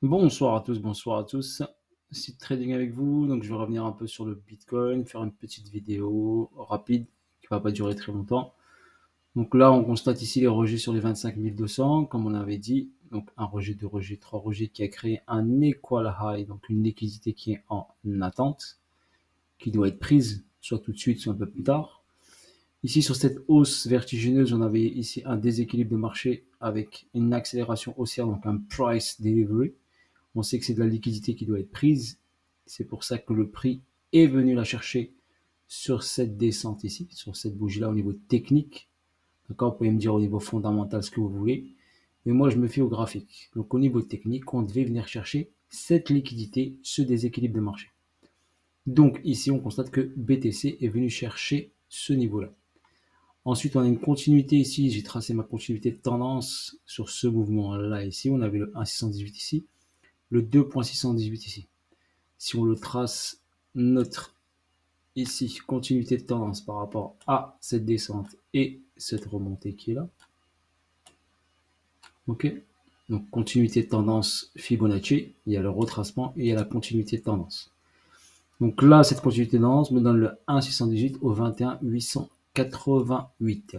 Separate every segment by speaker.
Speaker 1: Bonsoir à tous, bonsoir à tous. C'est Trading avec vous. Donc, je vais revenir un peu sur le Bitcoin, faire une petite vidéo rapide qui va pas durer très longtemps. Donc là, on constate ici les rejets sur les 25 200, comme on avait dit. Donc, un rejet, deux rejets, trois rejets qui a créé un equal high, donc une liquidité qui est en attente, qui doit être prise soit tout de suite, soit un peu plus tard. Ici, sur cette hausse vertigineuse, on avait ici un déséquilibre de marché avec une accélération haussière, donc un price delivery. On sait que c'est de la liquidité qui doit être prise. C'est pour ça que le prix est venu la chercher sur cette descente ici, sur cette bougie-là au niveau technique. D'accord, vous pouvez me dire au niveau fondamental ce que vous voulez. Mais moi, je me fie au graphique. Donc, au niveau technique, on devait venir chercher cette liquidité, ce déséquilibre de marché. Donc, ici, on constate que BTC est venu chercher ce niveau-là. Ensuite, on a une continuité ici. J'ai tracé ma continuité de tendance sur ce mouvement-là ici. On avait le 1,618 ici, le 2,618 ici. Si on le trace, notre ici continuité de tendance par rapport à cette descente et cette remontée qui est là. Ok, donc continuité de tendance Fibonacci, il y a le retracement et il y a la continuité de tendance. Donc là, cette continuité de tendance me donne le 1,618 au 21,888.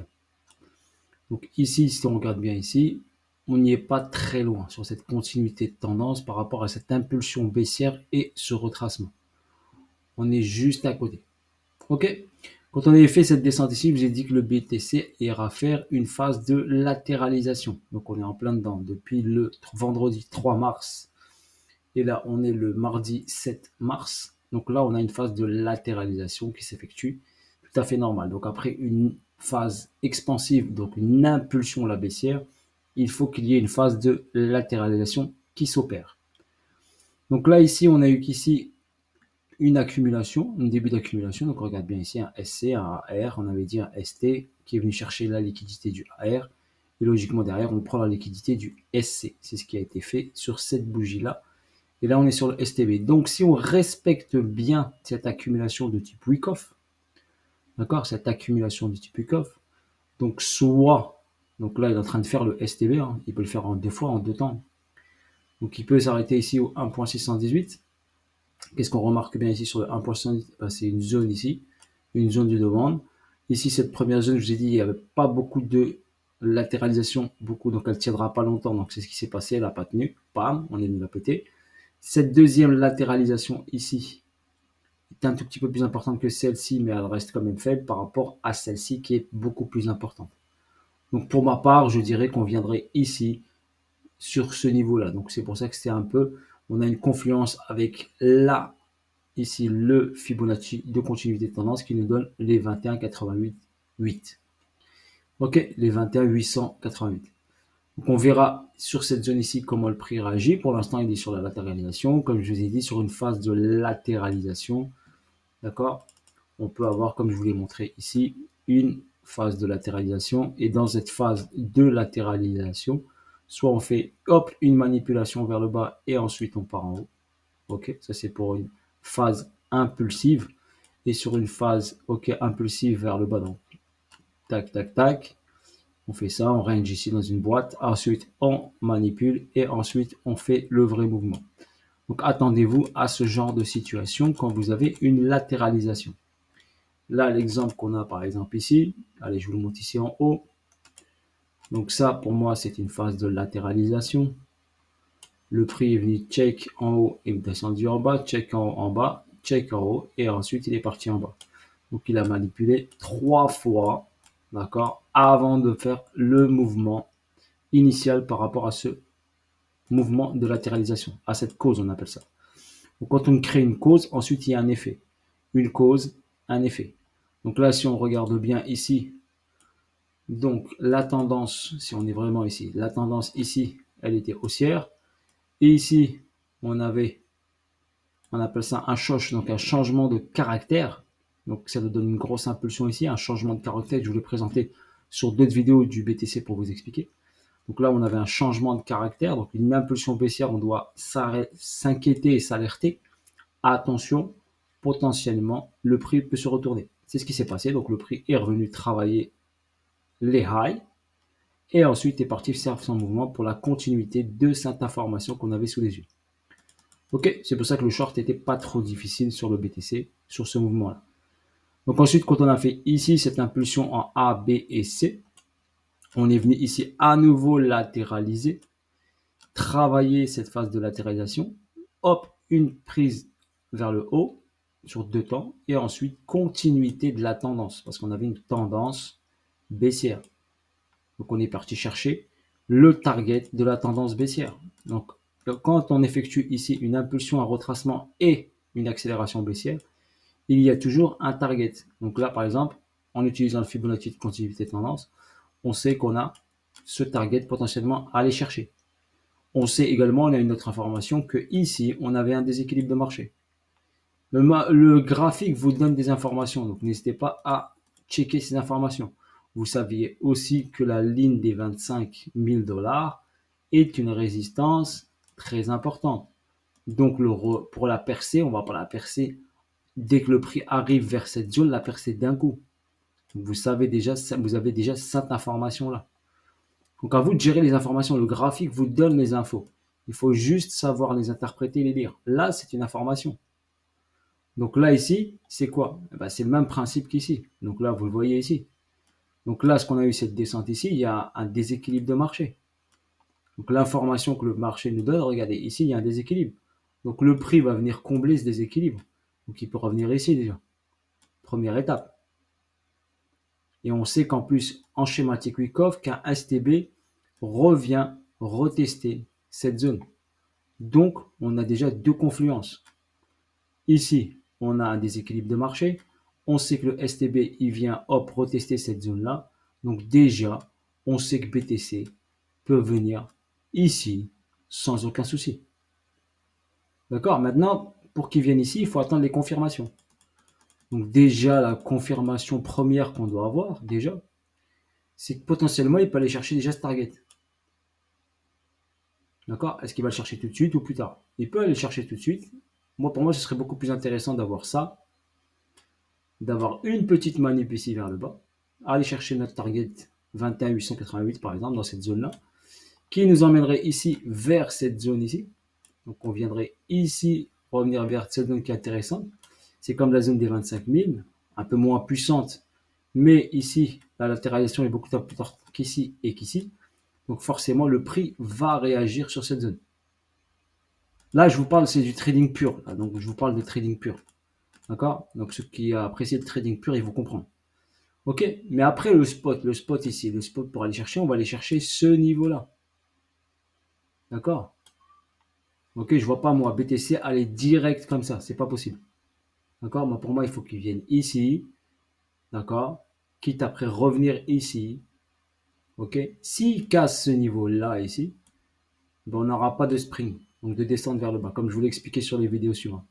Speaker 1: Donc ici, si on regarde bien ici, on n'y est pas très loin sur cette continuité de tendance par rapport à cette impulsion baissière et ce retracement. On est juste à côté. Ok. Quand on avait fait cette descente ici, je vous ai dit que le BTC ira faire une phase de latéralisation. Donc on est en plein dedans depuis le vendredi 3 mars. Et là, on est le mardi 7 mars. Donc là, on a une phase de latéralisation qui s'effectue tout à fait normal. Donc après une phase expansive, donc une impulsion à la baissière, il faut qu'il y ait une phase de latéralisation qui s'opère. Donc là, ici, on a eu qu'ici une accumulation, un début d'accumulation. Donc, on regarde bien ici un SC, un AR, on avait dit un ST qui est venu chercher la liquidité du AR. Et logiquement, derrière, on prend la liquidité du SC. C'est ce qui a été fait sur cette bougie-là. Et là, on est sur le STB. Donc, si on respecte bien cette accumulation de type Wyckoff, d'accord, cette accumulation de type Wyckoff, donc soit, donc là, il est en train de faire le STB, hein, il peut le faire en deux fois, en deux temps. Donc, il peut s'arrêter ici au 1.618. Qu'est-ce qu'on remarque bien ici sur le 1%? C'est une zone ici, une zone de demande. Ici, cette première zone, je vous ai dit, il n'y avait pas beaucoup de latéralisation, beaucoup, donc elle ne tiendra pas longtemps. Donc c'est ce qui s'est passé, elle n'a pas tenu. Bam, on est venu la péter. Cette deuxième latéralisation ici est un tout petit peu plus importante que celle-ci, mais elle reste quand même faible par rapport à celle-ci qui est beaucoup plus importante. Donc pour ma part, je dirais qu'on viendrait ici sur ce niveau-là. Donc c'est pour ça que c'est un peu, on a une confluence avec la ici le Fibonacci de continuité de tendance qui nous donne les 21,88. Ok, les 21,888. Donc on verra sur cette zone ici comment le prix réagit. Pour l'instant, il est sur la latéralisation. Comme je vous ai dit, sur une phase de latéralisation. D'accord. On peut avoir, comme je vous l'ai montré ici, une phase de latéralisation. Et dans cette phase de latéralisation, soit on fait hop une manipulation vers le bas et ensuite on part en haut. Ok, ça c'est pour une phase impulsive et sur une phase ok impulsive vers le bas. Donc tac tac tac, on fait ça, on range ici dans une boîte. Ensuite on manipule et ensuite on fait le vrai mouvement. Donc attendez-vous à ce genre de situation quand vous avez une latéralisation. Là l'exemple qu'on a par exemple ici, allez je vous le montre ici en haut. Donc ça pour moi c'est une phase de latéralisation. Le prix est venu check en haut et descendu en bas, check en haut, en bas, check en haut et ensuite il est parti en bas. Donc il a manipulé trois fois, d'accord, avant de faire le mouvement initial par rapport à ce mouvement de latéralisation, à cette cause on appelle ça. Donc quand on crée une cause, ensuite il y a un effet. Une cause, un effet. Donc là si on regarde bien ici, donc la tendance, si on est vraiment ici, la tendance ici, elle était haussière. Et ici, on avait, on appelle ça un choc, donc un changement de caractère. Donc ça nous donne une grosse impulsion ici, un changement de caractère. Je vous l'ai présenté sur d'autres vidéos du BTC pour vous expliquer. Donc là, on avait un changement de caractère, donc une impulsion baissière, on doit s'inquiéter et s'alerter. Attention, potentiellement, le prix peut se retourner. C'est ce qui s'est passé. Donc le prix est revenu travailler les highs Et ensuite, tu es parti faire son mouvement pour la continuité de cette information qu'on avait sous les yeux. Ok, c'est pour ça que le short n'était pas trop difficile sur le BTC, sur ce mouvement-là. Donc ensuite, quand on a fait ici cette impulsion en A, B et C, on est venu ici à nouveau latéraliser, travailler cette phase de latéralisation, hop, une prise vers le haut sur 2 temps, et ensuite continuité de la tendance, parce qu'on avait une tendance baissière. Donc on est parti chercher le target de la tendance baissière. Donc quand on effectue ici une impulsion, un retracement et une accélération baissière, il y a toujours un target. Donc là, par exemple, en utilisant le Fibonacci de continuité de tendance, on sait qu'on a ce target potentiellement à aller chercher. On sait également, on a une autre information, que ici, on avait un déséquilibre de marché. Le graphique vous donne des informations, donc n'hésitez pas à checker ces informations. Vous saviez aussi que la ligne des 25 000 dollars est une résistance très importante. Donc pour la percer, on ne va pas la percer dès que le prix arrive vers cette zone, la percer d'un coup. Vous avez déjà cette information-là. Donc à vous de gérer les informations. Le graphique vous donne les infos. Il faut juste savoir les interpréter et les lire. Là, c'est une information. Donc là, ici, c'est quoi? C'est le même principe qu'ici. Donc là, vous le voyez ici. Donc là, ce qu'on a eu, cette descente ici, il y a un déséquilibre de marché. Donc l'information que le marché nous donne, regardez, ici, il y a un déséquilibre. Donc le prix va venir combler ce déséquilibre. Donc il peut revenir ici déjà. Première étape. Et on sait qu'en plus, en schématique Wyckoff, qu'un STB revient retester cette zone. Donc, on a déjà deux confluences. Ici, on a un déséquilibre de marché. On sait que le STB, il vient, hop, retester cette zone-là. Donc déjà, on sait que BTC peut venir ici sans aucun souci. D'accord? Maintenant, pour qu'il vienne ici, il faut attendre les confirmations. Donc déjà, la confirmation première qu'on doit avoir, déjà, c'est que potentiellement, il peut aller chercher déjà ce target. D'accord? Est-ce qu'il va le chercher tout de suite ou plus tard? Il peut aller le chercher tout de suite. Moi, pour moi, ce serait beaucoup plus intéressant d'avoir ça, d'avoir une petite manip ici vers le bas, aller chercher notre target 21 888 par exemple, dans cette zone-là, qui nous emmènerait ici vers cette zone ici. Donc on viendrait ici revenir vers cette zone qui est intéressante. C'est comme la zone des 25 000, un peu moins puissante, mais ici, la latéralisation est beaucoup plus forte qu'ici et qu'ici. Donc forcément, le prix va réagir sur cette zone. Là, je vous parle, c'est du trading pur. Là, donc je vous parle de trading pur. D'accord? Donc ceux qui apprécient le trading pur, ils vont comprendre. Ok? Mais après, le spot ici, le spot pour aller chercher, on va aller chercher ce niveau-là. D'accord? Ok, je vois pas moi BTC aller direct comme ça, c'est pas possible. D'accord? Moi, pour moi, il faut qu'il vienne ici. D'accord? Quitte après revenir ici. Ok? S'il casse ce niveau-là ici, ben, on n'aura pas de spring, donc de descendre vers le bas, comme je vous l'ai expliqué sur les vidéos suivantes.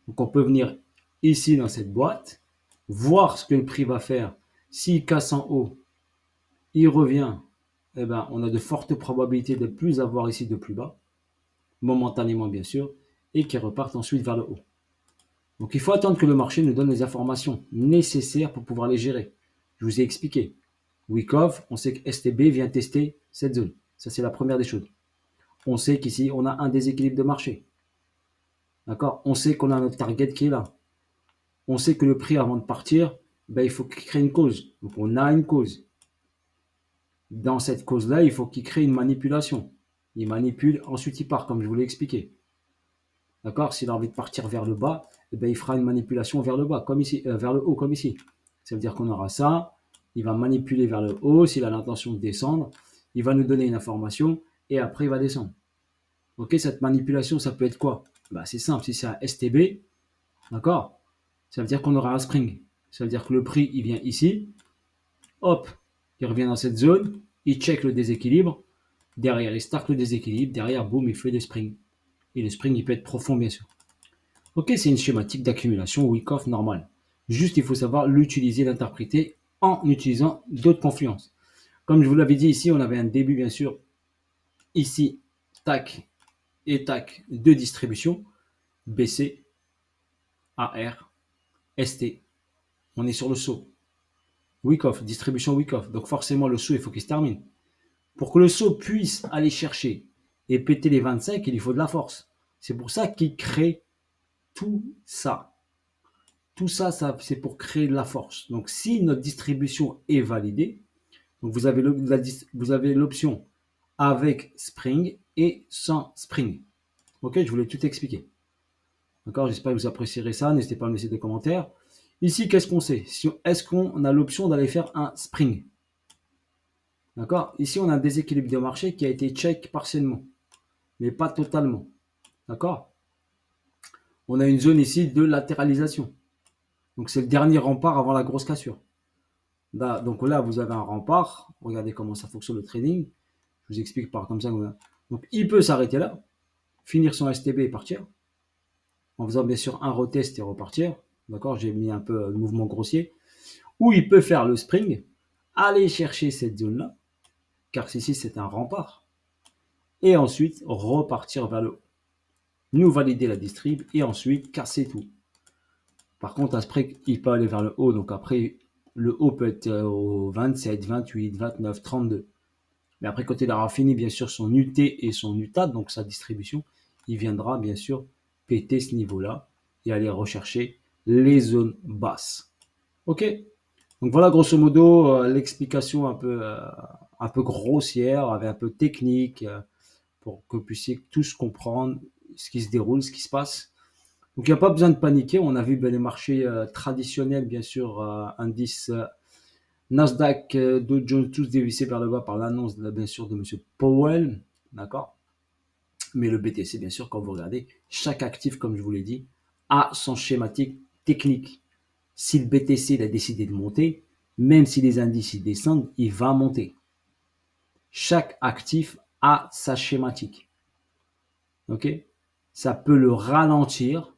Speaker 1: Donc on peut venir ici dans cette boîte, voir ce que le prix va faire. S'il casse en haut, il revient, eh ben, on a de fortes probabilités de plus avoir ici de plus bas, momentanément bien sûr, et qu'il reparte ensuite vers le haut. Donc il faut attendre que le marché nous donne les informations nécessaires pour pouvoir les gérer. Je vous ai expliqué. Wyckoff, on sait que STB vient tester cette zone. Ça, c'est la première des choses. On sait qu'ici, on a un déséquilibre de marché. D'accord? On sait qu'on a notre target qui est là. On sait que le prix, avant de partir, ben, il faut qu'il crée une cause. Donc on a une cause. Dans cette cause-là, il faut qu'il crée une manipulation. Il manipule, ensuite il part, comme je vous l'ai expliqué. D'accord? S'il a envie de partir vers le bas, eh ben, il fera une manipulation vers le bas, comme ici, vers le haut, comme ici. Ça veut dire qu'on aura ça. Il va manipuler vers le haut. S'il a l'intention de descendre, il va nous donner une information et après il va descendre. Ok, cette manipulation, ça peut être quoi? Ben, c'est simple. Si c'est un STB, d'accord? Ça veut dire qu'on aura un spring. Ça veut dire que le prix, il vient ici. Hop, il revient dans cette zone. Il check le déséquilibre. Derrière, il start le déséquilibre. Derrière, boum, il fait des springs. Et le spring, il peut être profond, bien sûr. Ok, c'est une schématique d'accumulation Wyckoff normale. Juste, il faut savoir l'utiliser, l'interpréter en utilisant d'autres confluences. Comme je vous l'avais dit ici, on avait un début, bien sûr, ici, tac et tac, de distribution, BC, AR, ST. On est sur le saut. Wyckoff, distribution Wyckoff. Donc forcément, le saut, il faut qu'il se termine. Pour que le saut puisse aller chercher et péter les 25, il lui faut de la force. C'est pour ça qu'il crée tout ça. Tout ça, c'est pour créer de la force. Donc, si notre distribution est validée, donc vous avez l'option avec Spring et sans Spring. Ok, je voulais tout expliquer. D'accord, j'espère que vous apprécierez ça. N'hésitez pas à me laisser des commentaires. Ici, qu'est-ce qu'on sait? Est-ce qu'on a l'option d'aller faire un Spring? D'accord. Ici, on a un déséquilibre de marché qui a été check partiellement, mais pas totalement. D'accord. On a une zone ici de latéralisation. Donc, c'est le dernier rempart avant la grosse cassure. Là, donc là, vous avez un rempart. Regardez comment ça fonctionne le trading. Je vous explique par comme ça. Donc, il peut s'arrêter là, finir son STB et partir, en faisant bien sûr un retest et repartir. D'accord. J'ai mis un peu le mouvement grossier. Ou il peut faire le spring, aller chercher cette zone-là, car ici, c'est un rempart. Et ensuite, repartir vers le haut. Nous valider la distrib et ensuite casser tout. Par contre, après, il peut aller vers le haut. Donc après, le haut peut être au 27, 28, 29, 32. Mais après, quand il aura fini, bien sûr, son UT et son UTAT, donc sa distribution, il viendra, bien sûr, péter ce niveau-là et aller rechercher les zones basses. OK. Donc voilà, grosso modo, l'explication un peu grossière, avec un peu technique, pour que vous puissiez tous comprendre ce qui se déroule, ce qui se passe. Donc il n'y a pas besoin de paniquer. On a vu les marchés traditionnels, bien sûr, indice Nasdaq, Dow Jones, tous dévissés vers le bas par l'annonce, bien sûr, de Monsieur Powell. D'accord. Mais le BTC, bien sûr, quand vous regardez, chaque actif, comme je vous l'ai dit, a son schématique technique. Si le BTC il a décidé de monter, même si les indices ils descendent, il va monter. Chaque actif a sa schématique. Ok. Ça peut le ralentir,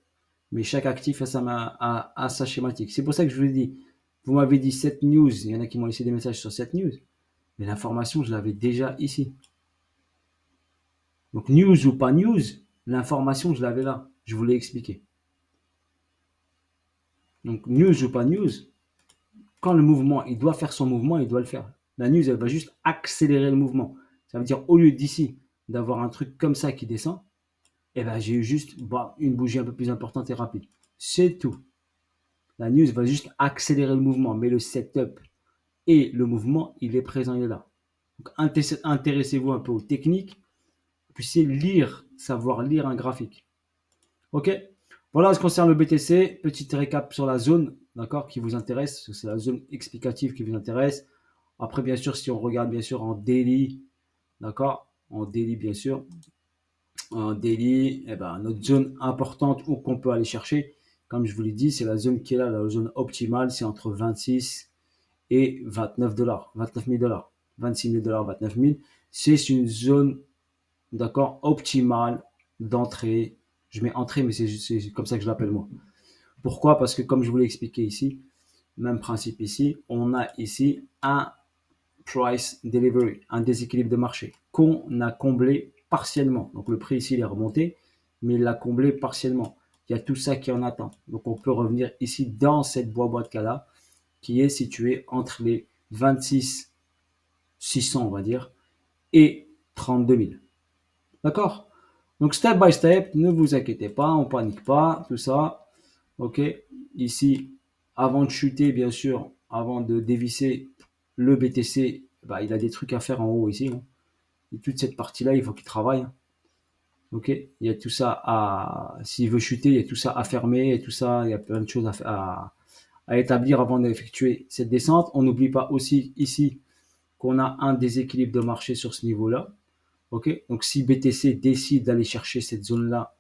Speaker 1: mais chaque actif a sa schématique. C'est pour ça que je vous ai dit, vous m'avez dit cette news, il y en a qui m'ont laissé des messages sur cette news, mais l'information, je l'avais déjà ici. Donc news ou pas news, l'information, je l'avais là. Je vous l'ai expliqué. Donc news ou pas news, quand le mouvement, il doit faire son mouvement, il doit le faire. La news, elle va juste accélérer le mouvement. Ça veut dire, au lieu d'ici, d'avoir un truc comme ça qui descend, eh ben, j'ai eu juste une bougie un peu plus importante et rapide. C'est tout. La news va juste accélérer le mouvement, mais le setup et le mouvement, il est présent, il est là. Donc, intéressez-vous un peu aux techniques, puissiez lire, savoir lire un graphique. Ok. Voilà, en ce qui concerne le BTC, petite récap sur la zone, d'accord, qui vous intéresse. C'est la zone explicative qui vous intéresse. Après, bien sûr, si on regarde bien sûr en daily, d'accord, en daily bien sûr, en daily, eh ben, notre zone importante où qu'on peut aller chercher, comme je vous l'ai dit, c'est la zone qui est là, la zone optimale, c'est entre 26 et 29 dollars, 29 000 dollars, 26 000 dollars, 29 000. C'est une zone, d'accord, optimale d'entrée. Je mets entrée, mais c'est comme ça que je l'appelle moi. Pourquoi? Parce que comme je vous l'ai expliqué ici, même principe ici, on a ici un price delivery, un déséquilibre de marché qu'on a comblé partiellement. Donc le prix ici il est remonté, mais il l'a comblé partiellement. Il y a tout ça qui en attend. Donc on peut revenir ici dans cette boîte là qui est située entre les 26 600 on va dire et 32 000. D'accord. Donc step by step, ne vous inquiétez pas, on panique pas, tout ça. Ok. Ici, avant de chuter, bien sûr, avant de dévisser le BTC, bah, il a des trucs à faire en haut ici. Hein. Et toute cette partie-là, il faut qu'il travaille. Hein. Ok. Il y a tout ça à, s'il veut chuter, il y a tout ça à fermer, et tout ça, il y a plein de choses à établir avant d'effectuer cette descente. On n'oublie pas aussi ici qu'on a un déséquilibre de marché sur ce niveau-là. Ok. Donc si BTC décide d'aller chercher cette zone-là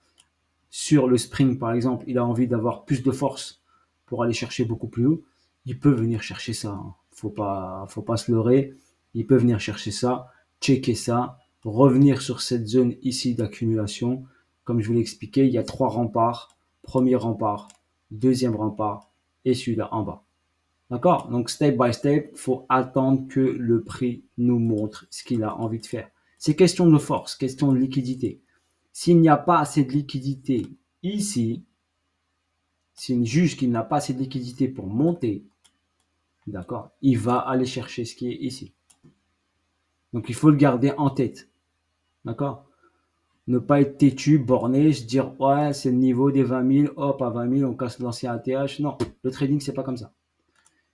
Speaker 1: sur le spring, par exemple, il a envie d'avoir plus de force pour aller chercher beaucoup plus haut, il peut venir chercher ça. Hein. Faut pas se leurrer. Il peut venir chercher ça, checker ça, revenir sur cette zone ici d'accumulation. Comme je vous l'ai expliqué, il y a trois remparts. Premier rempart, deuxième rempart et celui-là en bas. D'accord. Donc, step by step, faut attendre que le prix nous montre ce qu'il a envie de faire. C'est question de force, question de liquidité. S'il n'y a pas assez de liquidité ici, s'il juge qu'il n'a pas assez de liquidité pour monter, d'accord, il va aller chercher ce qui est ici. Donc, il faut le garder en tête. D'accord? Ne pas être têtu, borné, se dire, ouais, c'est le niveau des 20 000, hop, à 20 000, on casse l'ancien ATH. Non, le trading, c'est pas comme ça.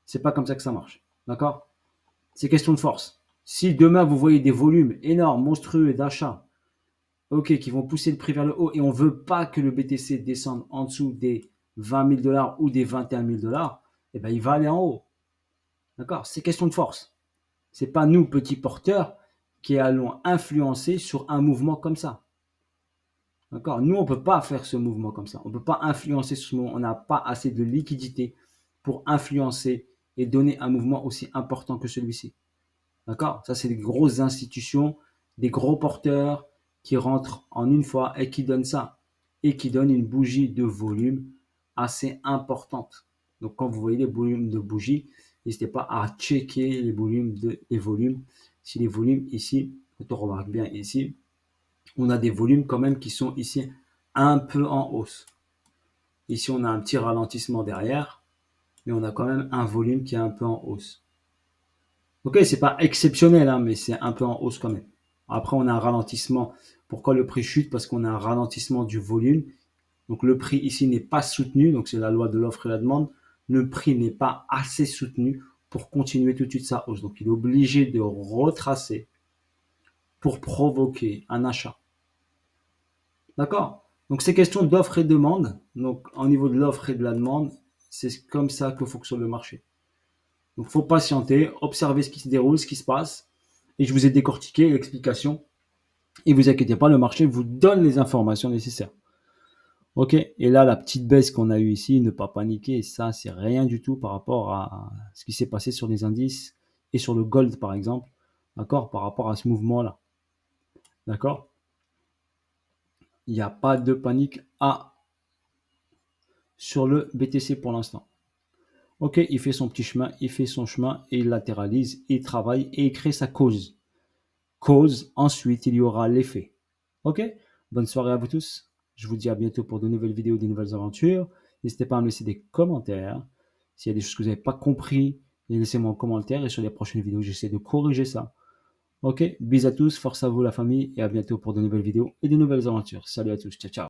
Speaker 1: C'est pas comme ça que ça marche. D'accord? C'est question de force. Si demain, vous voyez des volumes énormes, monstrueux d'achats, ok, qui vont pousser le prix vers le haut et on veut pas que le BTC descende en dessous des 20 000 dollars ou des 21 000 dollars, eh ben, il va aller en haut. D'accord? C'est question de force. C'est pas nous, petits porteurs, qui allons influencer sur un mouvement comme ça. D'accord? Nous, on ne peut pas faire ce mouvement comme ça. On ne peut pas influencer ce mouvement. On n'a pas assez de liquidité pour influencer et donner un mouvement aussi important que celui-ci. D'accord? Ça, c'est des grosses institutions, des gros porteurs qui rentrent en une fois et qui donnent ça. Et qui donnent une bougie de volume assez importante. Donc, quand vous voyez les volumes de bougies, n'hésitez pas à checker les volumes. Si les volumes ici, on remarque bien ici, on a des volumes quand même qui sont ici un peu en hausse. Ici, on a un petit ralentissement derrière, mais on a quand même un volume qui est un peu en hausse. Ok, c'est pas exceptionnel, hein, mais c'est un peu en hausse quand même. Après, on a un ralentissement. Pourquoi le prix chute? Parce qu'on a un ralentissement du volume. Donc le prix ici n'est pas soutenu, donc c'est la loi de l'offre et la demande. Le prix n'est pas assez soutenu pour continuer tout de suite sa hausse. Donc il est obligé de retracer pour provoquer un achat. D'accord? Donc c'est question d'offre et de demande. Donc au niveau de l'offre et de la demande, c'est comme ça que fonctionne le marché. Donc il faut patienter, observer ce qui se déroule, ce qui se passe. Et je vous ai décortiqué l'explication. Et vous inquiétez pas, le marché vous donne les informations nécessaires. Ok, et là, la petite baisse qu'on a eue ici, ne pas paniquer, ça, c'est rien du tout par rapport à ce qui s'est passé sur les indices et sur le gold, par exemple. D'accord, par rapport à ce mouvement-là. D'accord? Il n'y a pas de panique sur le BTC pour l'instant. Ok, il fait son petit chemin, il fait son chemin et il latéralise, il travaille et il crée sa cause. Cause, ensuite, il y aura l'effet. Ok? Bonne soirée à vous tous. Je vous dis à bientôt pour de nouvelles vidéos, de nouvelles aventures. N'hésitez pas à me laisser des commentaires. S'il y a des choses que vous n'avez pas compris, laissez-moi en commentaire et sur les prochaines vidéos, j'essaie de corriger ça. Ok? Bisous à tous, force à vous la famille et à bientôt pour de nouvelles vidéos et de nouvelles aventures. Salut à tous, ciao ciao.